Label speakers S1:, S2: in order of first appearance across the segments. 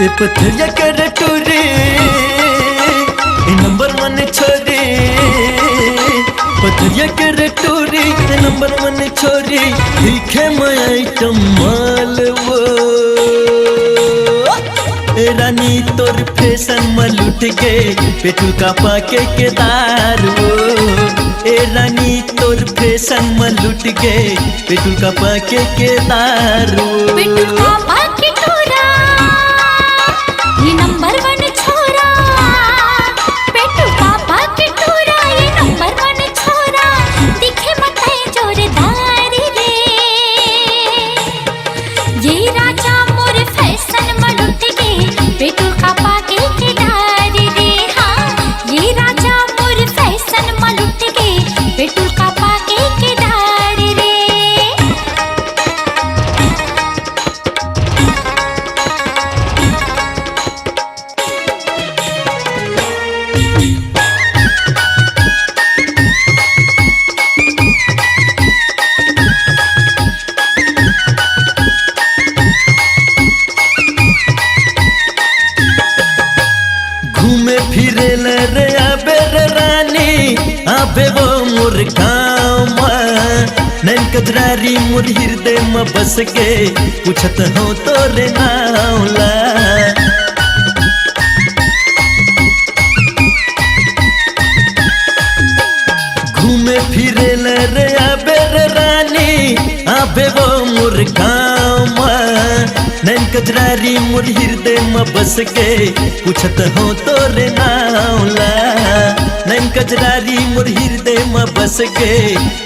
S1: ए पथरिया कर टूरी नंबर 1 छोरी पथरिया कर टूरी नंबर 1 छोरी दिखे मैं आइटम माल वो रानी तोर फैशन में लुट गए पेटू का पाके के दार वो रानी तोर फैशन में लुट गए पेटू का पाके के दार वो
S2: पेटू का पाके टूरा ये नंबर 1 छोरा पेटू का पाके टूरा ये नंबर 1 छोरा दिखे मत जोरदार रे ये राजा मोर फैशन में लुट गए पेटू का पाके के दार रे हाँ ये राजा मोर फैशन में लुट गए पेटू का पाके के दार रे
S1: घूमे फिरे रे आबे रे रानी आबे वो मोर गाँव नैन कजरारी मोर हृदय में बस के पूछत हो तोरे नावला घूमे फिरे रे आबे रे रानी आबे वो मोर गाँव नैन कजरारी मोर हृदय में बस के पूछत हो तोरे नावला नैन कजरारी मोर हृदय में बस के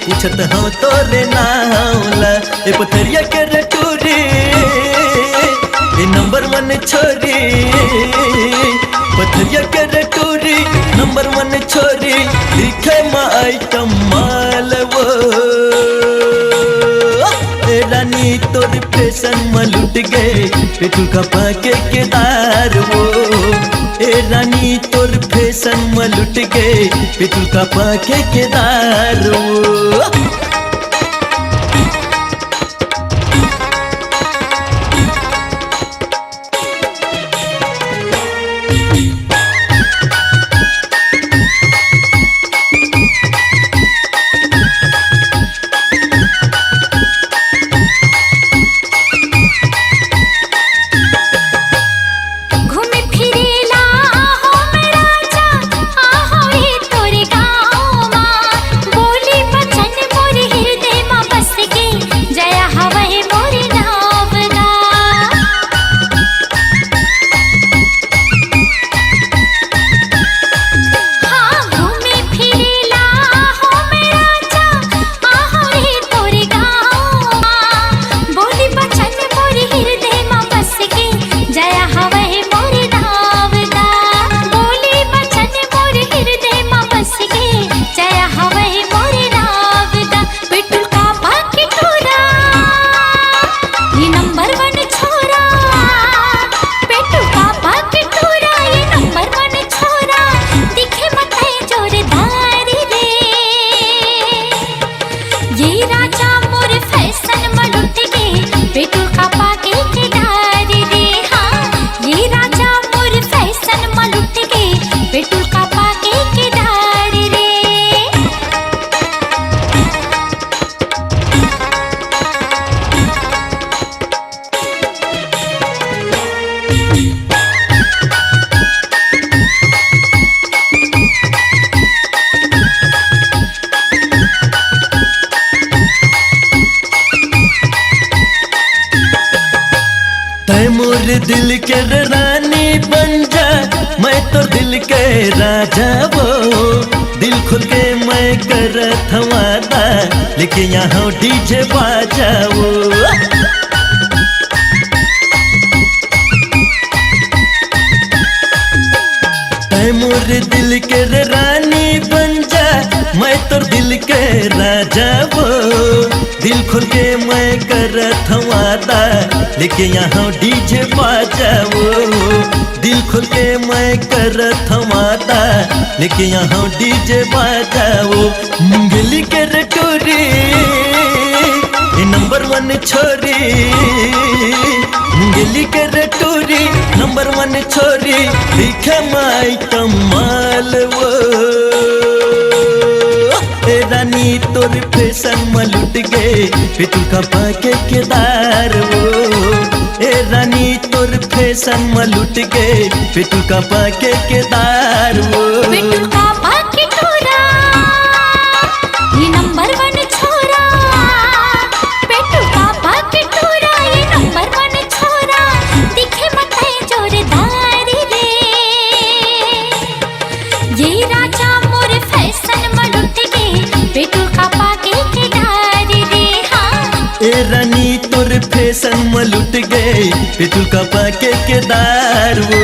S1: पूछत हो तोरे नावला ए पथरिया के टूरी ए नंबर 1 छोरी पथरिया के टूरी नंबर 1 छोरी दिखे मा आइटम माल वो रानी तोर फैशन में लुट गए पेटू का पाके के दार वो रानी तोर फैशन में लुट गए पेटू का पाके के दार वो मोर दिल के रानी बन जा मैं तो दिल के राजा वो दिल खुल के मैं करत वादा लेकिन यहाँ डीजे बाजाओ मोर दिल के रानी बन जा मैं तो दिल के राजा वो दिल खुल के मैं करत वादा लेकिन यहाँ डीजे बाजाओ दिल खुल के मैं करत वादा लेकिन यहाँ डीजे बाजाओ मुंगली के टूरी नंबर 1 छोरी मुंगली के टूरी नंबर 1 छोरी दिखे माई कमाल वो। ए रानी तोर फैशन में लुट गए पेटू का पाके केदार वो। ए रानी तोर फैशन में लुट गए पेटू का पाके केदार वो।
S2: पेटू का पाके टोरा ये नंबर 1 छोरा। पेटू का पाके टोरा ये नंबर 1 छोरा। दिखे मते जोरदार रे ये राजा मोर फैशन में लुट गए पेटू का पाके केदार रे। हाँ
S1: ए रानी तोर फैशन में लुट गए पेटू का पाके केदार वो।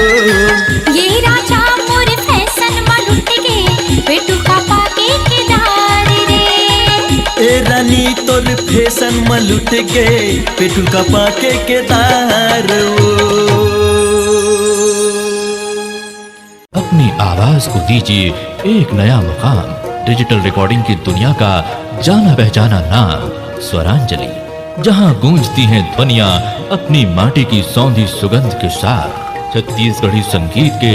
S2: ये राजा मोर फैशन में लुट गए पेटू का पाके केदार रे।
S1: ए रानी तोर फैशन में लुट गए पेटू का पाके केदार वो।
S3: अपनी आवाज को दीजिए एक नया मुकाम। डिजिटल रिकॉर्डिंग की दुनिया का जाना पहचाना नाम स्वरांजलि, जहां गूंजती हैं ध्वनियां अपनी माटी की सौंधी सुगंध के साथ। छत्तीसगढ़ी संगीत के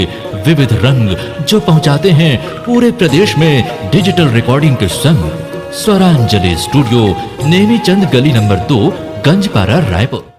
S3: विविध रंग जो पहुंचाते हैं पूरे प्रदेश में डिजिटल रिकॉर्डिंग के संग। स्वरांजलि स्टूडियो, नेमीचंद गली नंबर 2, गंजपारा, रायपुर।